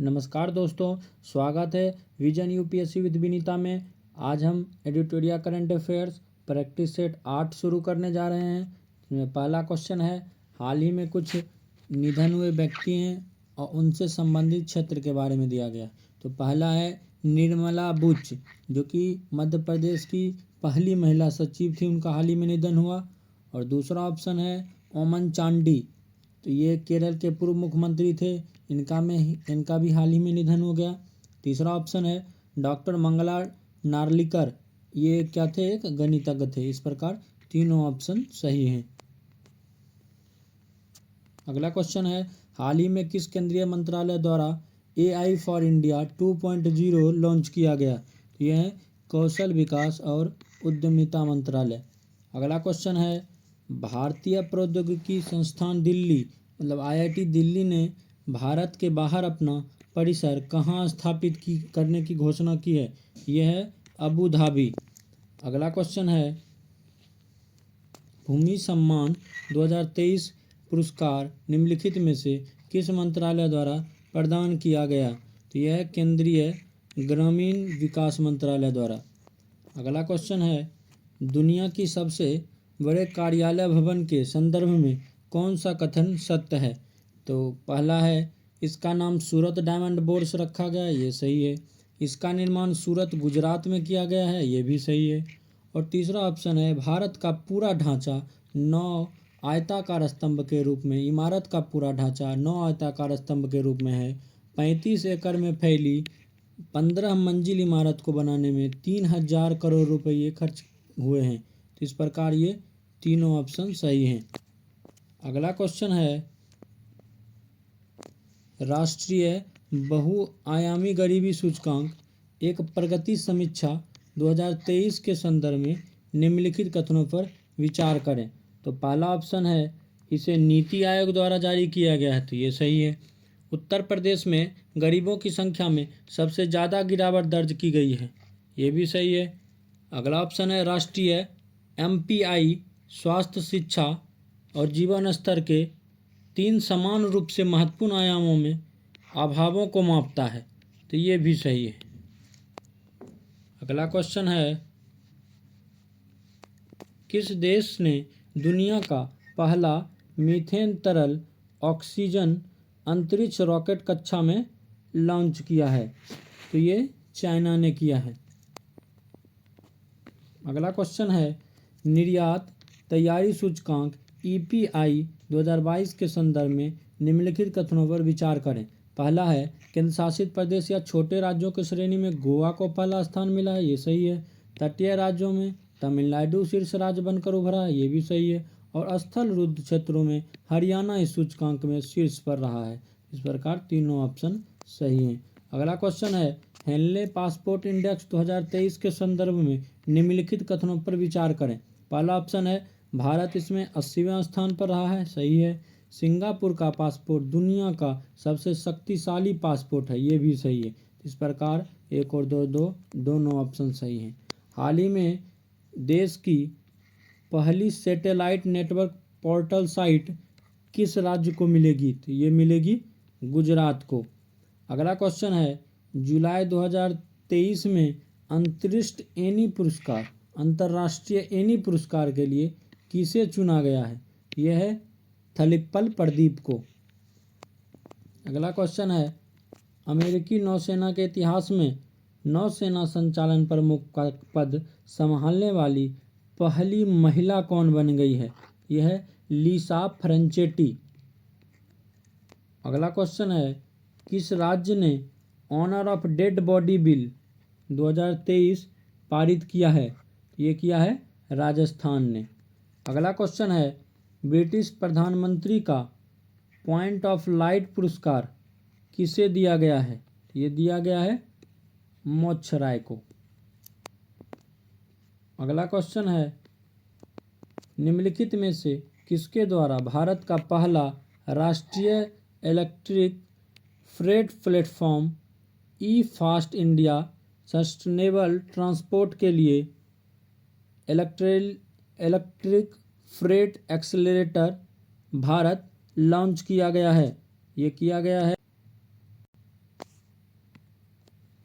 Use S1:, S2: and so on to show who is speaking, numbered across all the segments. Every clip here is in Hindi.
S1: नमस्कार दोस्तों, स्वागत है विजन यूपीएससी विद विनीता में। आज हम editorial current affairs practice set 8 शुरू करने जा रहे हैं। इसमें पहला क्वेश्चन है, हाल ही में कुछ निधन हुए व्यक्ति हैं और उनसे संबंधित क्षेत्र के बारे में दिया गया। तो पहला है निर्मला बुच, जो कि मध्य प्रदेश की पहली महिला सचिव थी, उनका हाल ही में निधन हुआ। और दूसरा ऑप्शन है ओमन चांडी, तो ये केरल के पूर्व मुख्यमंत्री थे, इनका भी हाल ही में निधन हो गया। तीसरा ऑप्शन है डॉक्टर मंगला नार्लिकर, ये क्या थे, एक गणितज्ञ थे। इस प्रकार तीनों ऑप्शन सही हैं। अगला क्वेश्चन है, हाल ही में किस केंद्रीय मंत्रालय द्वारा AI फॉर इंडिया 2.0 लॉन्च किया गया? यह है कौशल विकास और उद्यमिता मंत्रालय। अगला क्वेश्चन है, भारतीय प्रौद्योगिकी संस्थान दिल्ली मतलब IIT दिल्ली ने भारत के बाहर अपना परिसर कहाँ स्थापित करने की घोषणा की है? यह है अबू धाबी। अगला क्वेश्चन है, भूमि सम्मान 2023 पुरस्कार निम्नलिखित में से किस मंत्रालय द्वारा प्रदान किया गया? तो यह है केंद्रीय ग्रामीण विकास मंत्रालय द्वारा। अगला क्वेश्चन है, दुनिया की सबसे बड़े कार्यालय भवन के संदर्भ में कौन सा कथन सत्य है? तो पहला है, इसका नाम सूरत डायमंड बोर्स रखा गया है, ये सही है। इसका निर्माण सूरत गुजरात में किया गया है, ये भी सही है। और तीसरा ऑप्शन है, भारत का पूरा ढांचा 9 आयताकार स्तंभ के रूप में, इमारत का पूरा ढांचा 9 आयताकार स्तंभ के रूप में है। 35 एकड़ में फैली 15 मंजिल इमारत को बनाने में 3000 करोड़ रुपये खर्च हुए हैं। तो इस प्रकार ये तीनों ऑप्शन सही हैं। अगला क्वेश्चन है, राष्ट्रीय बहुआयामी गरीबी सूचकांक एक प्रगति समीक्षा 2023 के संदर्भ में निम्नलिखित कथनों पर विचार करें। तो पहला ऑप्शन है, इसे नीति आयोग द्वारा जारी किया गया है, तो ये सही है। उत्तर प्रदेश में गरीबों की संख्या में सबसे ज़्यादा गिरावट दर्ज की गई है, ये भी सही है। अगला ऑप्शन है, राष्ट्रीय MPI स्वास्थ्य, शिक्षा और जीवन स्तर के 3 समान रूप से महत्वपूर्ण आयामों में अभावों को मापता है, तो ये भी सही है। अगला क्वेश्चन है, किस देश ने दुनिया का पहला मीथेन तरल ऑक्सीजन अंतरिक्ष रॉकेट कक्षा में लॉन्च किया है? तो ये चाइना ने किया है। अगला क्वेश्चन है, निर्यात तैयारी सूचकांक EPI 2022 के संदर्भ में निम्नलिखित कथनों पर विचार करें। पहला है, केंद्र शासित प्रदेश या छोटे राज्यों की श्रेणी में गोवा को पहला स्थान मिला है, ये सही है। तटीय राज्यों में तमिलनाडु शीर्ष राज्य बनकर उभरा है, ये भी सही है। और स्थल रुद्ध क्षेत्रों में हरियाणा इस सूचकांक में शीर्ष पर रहा है। इस प्रकार तीनों ऑप्शन सही हैं। अगला क्वेश्चन है, हेनले पासपोर्ट इंडेक्स 2023 के संदर्भ में निम्नलिखित कथनों पर विचार करें। पहला ऑप्शन है, भारत इसमें 80वें स्थान पर रहा है, सही है। सिंगापुर का पासपोर्ट दुनिया का सबसे शक्तिशाली पासपोर्ट है, ये भी सही है। इस प्रकार 1 और 2 दोनों ऑप्शन सही हैं। हाल ही में देश की पहली सैटेलाइट नेटवर्क पोर्टल साइट किस राज्य को मिलेगी? तो ये मिलेगी गुजरात को। अगला क्वेश्चन है, जुलाई 2023 में अंतर्राष्ट्रीय एनी पुरस्कार के लिए किसे चुना गया है? यह है थलिप्पल प्रदीप को। अगला क्वेश्चन है, अमेरिकी नौसेना के इतिहास में नौसेना संचालन प्रमुख का पद संभालने वाली पहली महिला कौन बन गई है? यह है लिसा फ्रेंचेटी। अगला क्वेश्चन है, किस राज्य ने honour of dead body bill 2023 पारित किया है? ये किया है राजस्थान ने। अगला क्वेश्चन है, ब्रिटिश प्रधानमंत्री का पॉइंट ऑफ लाइट पुरस्कार किसे दिया गया है? ये दिया गया है मोच्छराय को। अगला क्वेश्चन है, निम्नलिखित में से किसके द्वारा भारत का पहला राष्ट्रीय electric freight platform fast India sustainable transport के लिए electric freight accelerator Bharat launch किया गया है? ये किया गया है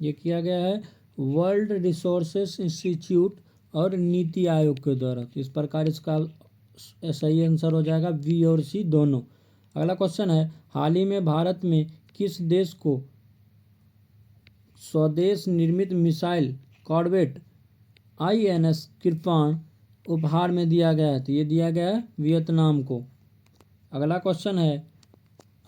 S1: ये किया गया है वर्ल्ड रिसोर्सेस इंस्टीट्यूट और नीति आयोग के द्वारा। तो इस प्रकार इसका सही आंसर हो जाएगा बी और सी दोनों। अगला क्वेश्चन है, हाल ही में भारत में किस देश को स्वदेश निर्मित मिसाइल कॉर्वेट INS कृपाण उपहार में दिया गया है? तो ये दिया गया है वियतनाम को। अगला क्वेश्चन है,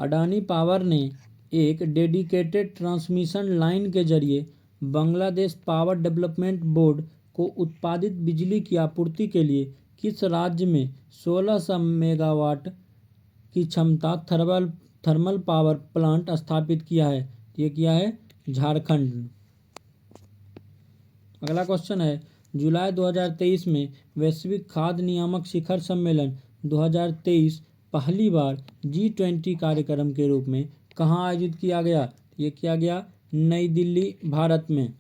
S1: अडानी पावर ने एक डेडिकेटेड ट्रांसमिशन लाइन के जरिए बांग्लादेश पावर डेवलपमेंट बोर्ड को उत्पादित बिजली की आपूर्ति के लिए किस राज्य में 1600 मेगावाट की क्षमता थर्मल पावर प्लांट स्थापित किया है? ये किया है झारखंड। अगला क्वेश्चन है, जुलाई 2023 में वैश्विक खाद्य नियामक शिखर सम्मेलन 2023 पहली बार G20 कार्यक्रम के रूप में कहाँ आयोजित किया गया? ये किया गया नई दिल्ली, भारत में।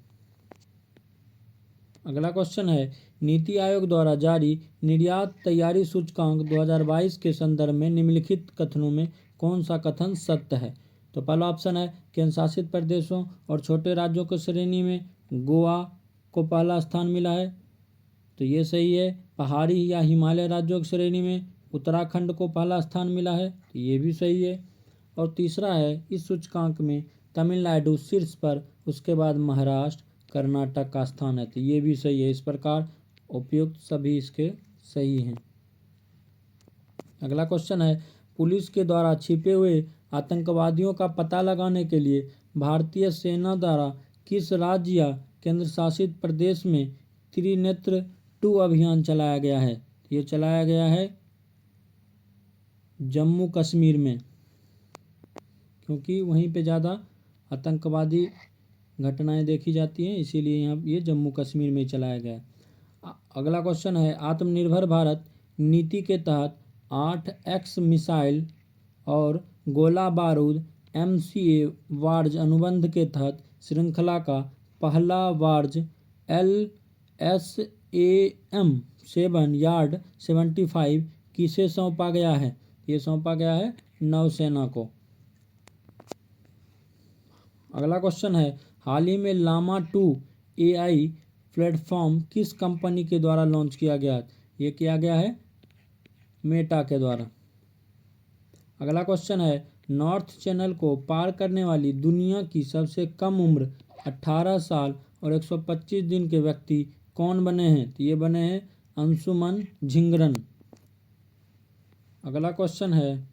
S1: अगला क्वेश्चन है, नीति आयोग द्वारा जारी निर्यात तैयारी सूचकांक 2022 के संदर्भ में निम्नलिखित कथनों में कौन सा कथन सत्य है? तो पहला ऑप्शन है, केंद्र शासित प्रदेशों और छोटे राज्यों की श्रेणी में गोवा को पहला स्थान मिला है। तो ये सही है। पहाड़ी या हिमालय राज्यों की श्रेणी में उत्तराखंड को पहला स्थान मिला है। तो ये भी सही है। और तीसरा है, इस सूचकांक में तमिलनाडु शीर्ष पर, उसके बाद महाराष्ट्र, कर्नाटक का स्थान है। तो ये भी सही है। इस प्रकार उपयुक्त सभी इसके सही हैं। अगला क्वेश्चन है, पुलिस के द्वारा छिपे हुए आतंकवादियों का पता लगाने के लिए भारतीय सेना द्वारा किस राज्य या केंद्र शासित प्रदेश में त्रिनेत्र 2 अभियान चलाया गया है? ये चलाया गया है जम्मू कश्मीर में, क्योंकि वहीं पे ज़्यादा आतंकवादी घटनाएं देखी जाती हैं, इसीलिए यहाँ ये जम्मू कश्मीर में चलाया गया है। अगला क्वेश्चन है, आत्मनिर्भर भारत नीति के तहत 8X मिसाइल और गोला बारूद MCA वार्ज अनुबंध के तहत श्रृंखला का पहला वार्ज LSAM 7 यार्ड 75 किसे सौंपा गया है? ये सौंपा गया है नौसेना को। अगला क्वेश्चन है, हाल ही में लामा 2 AI प्लेटफॉर्म किस कंपनी के द्वारा लॉन्च किया गया? ये किया गया है मेटा के द्वारा। अगला क्वेश्चन है, नॉर्थ चैनल को पार करने वाली दुनिया की सबसे कम उम्र 18 साल और 125 दिन के व्यक्ति कौन बने हैं? तो ये बने हैं अंशुमन झिंगरन। अगला क्वेश्चन है,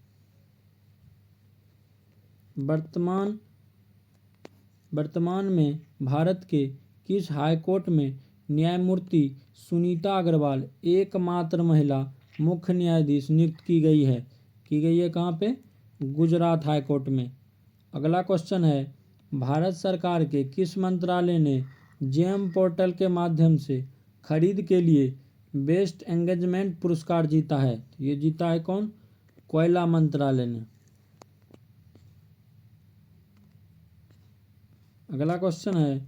S1: वर्तमान में भारत के किस हाईकोर्ट में न्यायमूर्ति सुनीता अग्रवाल एकमात्र महिला मुख्य न्यायाधीश नियुक्त की गई है? कहाँ पे? गुजरात हाईकोर्ट में। अगला क्वेश्चन है, भारत सरकार के किस मंत्रालय ने जेम पोर्टल के माध्यम से खरीद के लिए बेस्ट एंगेजमेंट पुरस्कार जीता है? ये जीता है कौन? कोयला मंत्रालय ने। अगला क्वेश्चन है,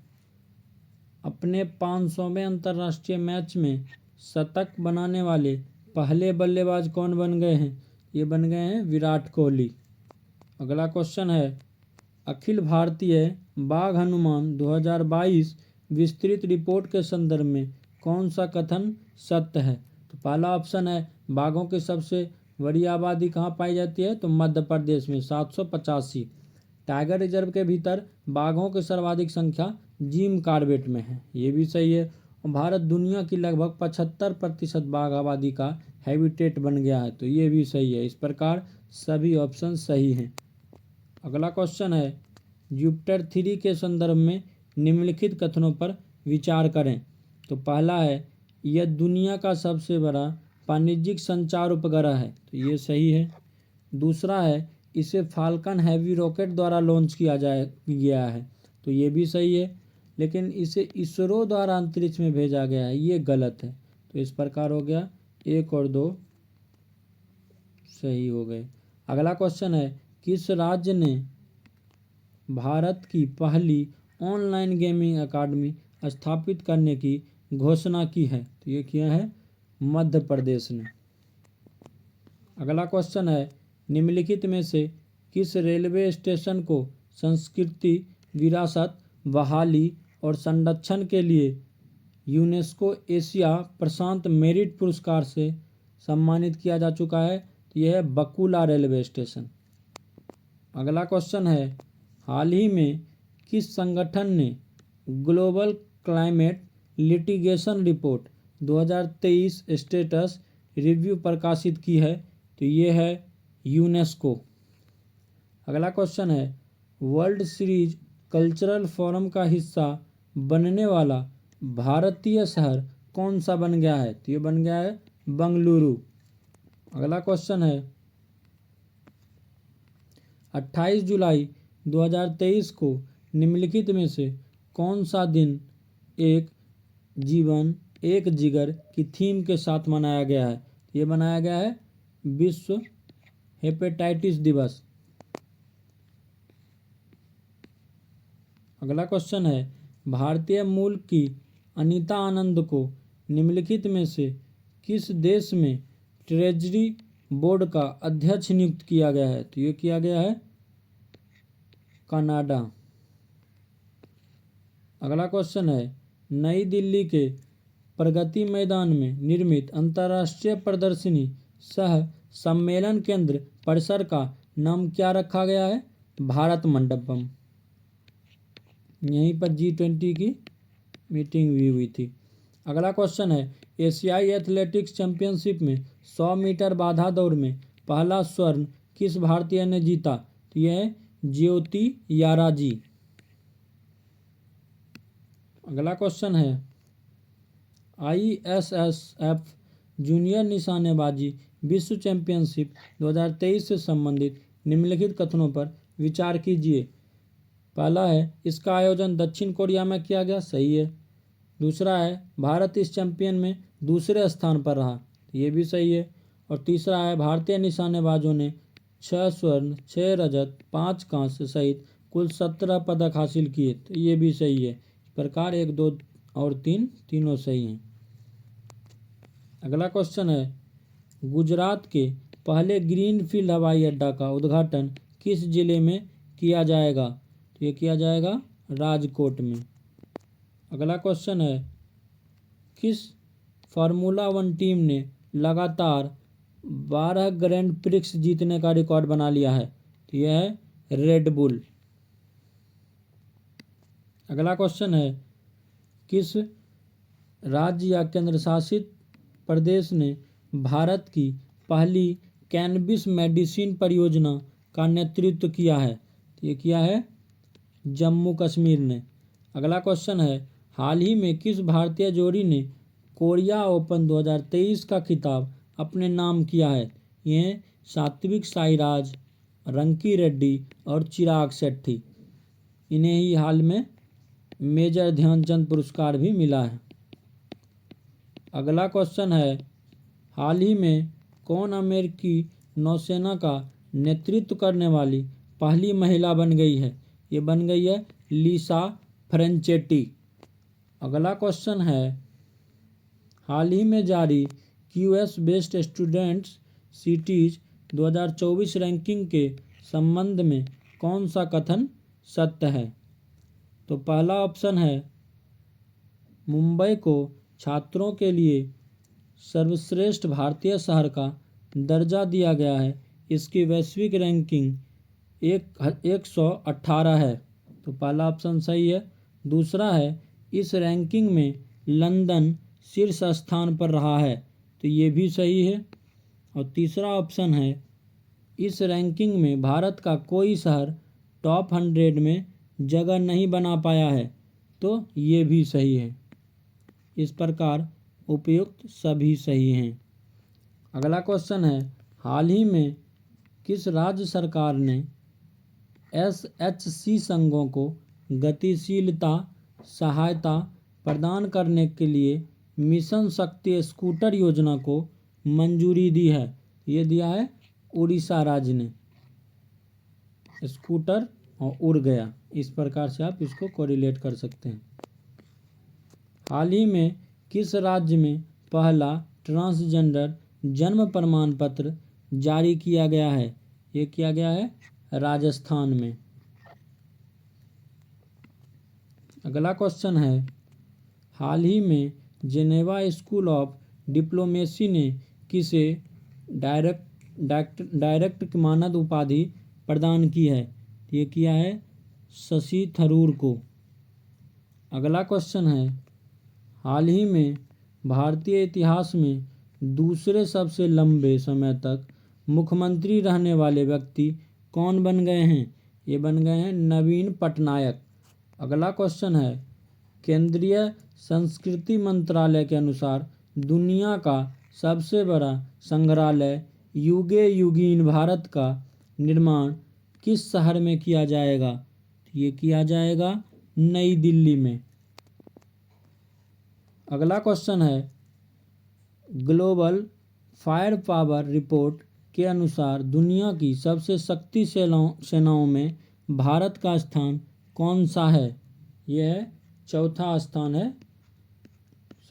S1: अपने 500वें अंतर्राष्ट्रीय मैच में शतक बनाने वाले पहले बल्लेबाज कौन बन गए हैं? ये बन गए हैं विराट कोहली। अगला क्वेश्चन है, अखिल भारतीय बाघ अनुमान 2022 विस्तृत रिपोर्ट के संदर्भ में कौन सा कथन सत्य है? तो पहला ऑप्शन है, बाघों की सबसे बड़ी आबादी कहाँ पाई जाती है? तो मध्य प्रदेश में 785। टाइगर रिजर्व के भीतर बाघों की सर्वाधिक संख्या जिम कॉर्बेट में है। ये भी सही है। और भारत दुनिया की लगभग 75% बाघ आबादी का हैबिटेट बन गया है। तो ये भी सही है। इस प्रकार सभी ऑप्शन सही हैं। अगला क्वेश्चन है, जुपिटर 3 के संदर्भ में निम्नलिखित कथनों पर विचार करें। तो पहला है, यह दुनिया का सबसे बड़ा वाणिज्यिक संचार उपग्रह है। तो ये सही है। दूसरा है, इसे फाल्कन हैवी रॉकेट द्वारा लॉन्च किया गया है। तो ये भी सही है। लेकिन इसे इसरो द्वारा अंतरिक्ष में भेजा गया है, ये गलत है। तो इस प्रकार हो गया 1 और 2 सही हो गए। अगला क्वेश्चन है, किस राज्य ने भारत की पहली ऑनलाइन गेमिंग अकादमी स्थापित करने की घोषणा की है? तो ये किया है मध्य प्रदेश ने। अगला क्वेश्चन है, निम्नलिखित में से किस रेलवे स्टेशन को संस्कृति विरासत बहाली और संरक्षण के लिए यूनेस्को एशिया प्रशांत मेरिट पुरस्कार से सम्मानित किया जा चुका है। तो यह है बकुला रेलवे स्टेशन। अगला क्वेश्चन है, हाल ही में किस संगठन ने global climate litigation report 2023 status review प्रकाशित की है? तो ये है यूनेस्को। अगला क्वेश्चन है, वर्ल्ड सीरीज कल्चरल फोरम का हिस्सा बनने वाला भारतीय शहर कौन सा बन गया है? तो ये बन गया है बंगलुरु। अगला क्वेश्चन है, 28 जुलाई 2023 को निम्नलिखित में से कौन सा दिन एक जीवन एक जिगर की थीम के साथ मनाया गया है? ये मनाया गया है विश्व हेपेटाइटिस दिवस। अगला क्वेश्चन है, भारतीय मूल की अनीता आनंद को निम्नलिखित में से किस देश में ट्रेजरी बोर्ड का अध्यक्ष नियुक्त किया गया है? तो ये किया गया है कनाडा। अगला क्वेश्चन है, नई दिल्ली के प्रगति मैदान में निर्मित अंतर्राष्ट्रीय प्रदर्शनी सह सम्मेलन केंद्र परिसर का नाम क्या रखा गया है? भारत मंडपम। यहीं पर G20 की मीटिंग भी हुई थी। अगला क्वेश्चन है, एशियाई एथलेटिक्स चैंपियनशिप में 100 मीटर बाधा दौड़ में पहला स्वर्ण किस भारतीय ने जीता? तो यह है ज्योति याराजी। अगला क्वेश्चन है, ISSF जूनियर निशानेबाजी विश्व चैंपियनशिप 2023 से संबंधित निम्नलिखित कथनों पर विचार कीजिए। पहला है, इसका आयोजन दक्षिण कोरिया में किया गया, सही है। दूसरा है, भारत इस चैंपियन में दूसरे स्थान पर रहा, ये भी सही है। और तीसरा है, भारतीय निशानेबाजों ने 6 स्वर्ण 6 रजत 5 कांस्य सहित कुल 17 पदक हासिल किए, तो ये भी सही है। इस प्रकार 1, 2 और 3 तीनों सही हैं। अगला क्वेश्चन है, गुजरात के पहले ग्रीनफील्ड हवाई अड्डा का उद्घाटन किस जिले में किया जाएगा? तो ये किया जाएगा राजकोट में। अगला क्वेश्चन है, किस फार्मूला 1 टीम ने लगातार 12 ग्रैंड प्रिक्स जीतने का रिकॉर्ड बना लिया है? तो यह है रेड बुल। अगला क्वेश्चन है, किस राज्य या केंद्र शासित प्रदेश ने भारत की पहली कैनबिस मेडिसिन परियोजना का नेतृत्व किया है? तो ये किया है जम्मू कश्मीर ने। अगला क्वेश्चन है, हाल ही में किस भारतीय जोड़ी ने कोरिया ओपन 2023 का खिताब अपने नाम किया है? ये सात्विक साईराज, रंकी रेड्डी और चिराग शेट्टी। इन्हें ही हाल में मेजर ध्यानचंद पुरस्कार भी मिला है। अगला क्वेश्चन है, हाल ही में कौन अमेरिकी नौसेना का नेतृत्व करने वाली पहली महिला बन गई है? ये बन गई है लिसा फ्रेंचेटी। अगला क्वेश्चन है, हाल ही में जारी QS best students cities 2024 ranking के संबंध में कौन सा कथन सत्य है? तो पहला ऑप्शन है, मुंबई को छात्रों के लिए सर्वश्रेष्ठ भारतीय शहर का दर्जा दिया गया है। इसकी वैश्विक रैंकिंग 118 है। तो पहला ऑप्शन सही है। दूसरा है, इस रैंकिंग में लंदन शीर्ष स्थान पर रहा है, तो ये भी सही है। और तीसरा ऑप्शन है, इस रैंकिंग में भारत का कोई शहर टॉप 100 में जगह नहीं बना पाया है, तो ये भी सही है। इस प्रकार उपयुक्त सभी सही हैं। अगला क्वेश्चन है, हाल ही में किस राज्य सरकार ने SHC संघों को गतिशीलता सहायता प्रदान करने के लिए मिशन शक्ति स्कूटर योजना को मंजूरी दी है? ये दिया है उड़ीसा राज्य ने। स्कूटर और उड़ गया, इस प्रकार से आप इसको कोरिलेट कर सकते हैं। हाल ही में किस राज्य में पहला ट्रांसजेंडर जन्म प्रमाण पत्र जारी किया गया है? ये किया गया है राजस्थान में। अगला क्वेश्चन है, हाल ही में जेनेवा स्कूल ऑफ डिप्लोमेसी ने किसे डायरेक्ट मानद उपाधि प्रदान की है? ये किया है शशि थरूर को। अगला क्वेश्चन है, हाल ही में भारतीय इतिहास में दूसरे सबसे लंबे समय तक मुख्यमंत्री रहने वाले व्यक्ति कौन बन गए हैं? ये बन गए हैं नवीन पटनायक। अगला क्वेश्चन है, केंद्रीय संस्कृति मंत्रालय के अनुसार दुनिया का सबसे बड़ा संग्रहालय युगे युगीन भारत का निर्माण किस शहर में किया जाएगा? ये किया जाएगा नई दिल्ली में। अगला क्वेश्चन है, ग्लोबल फायर पावर रिपोर्ट के अनुसार दुनिया की सबसे शक्ति सेनाओं में भारत का स्थान कौन सा है? यह चौथा स्थान है,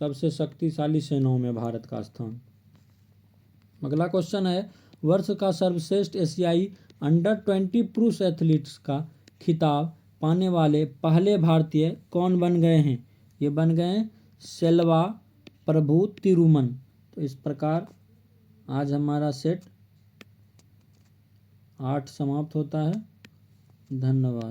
S1: सबसे शक्तिशाली सेनाओं में भारत का स्थान। अगला क्वेश्चन है, वर्ष का सर्वश्रेष्ठ एशियाई अंडर-20 पुरुष एथलीट्स का खिताब पाने वाले पहले भारतीय कौन बन गए हैं? ये बन गए हैं सेल्वा प्रभु तिरुमन। तो इस प्रकार आज हमारा सेट 8 समाप्त होता है। धन्यवाद।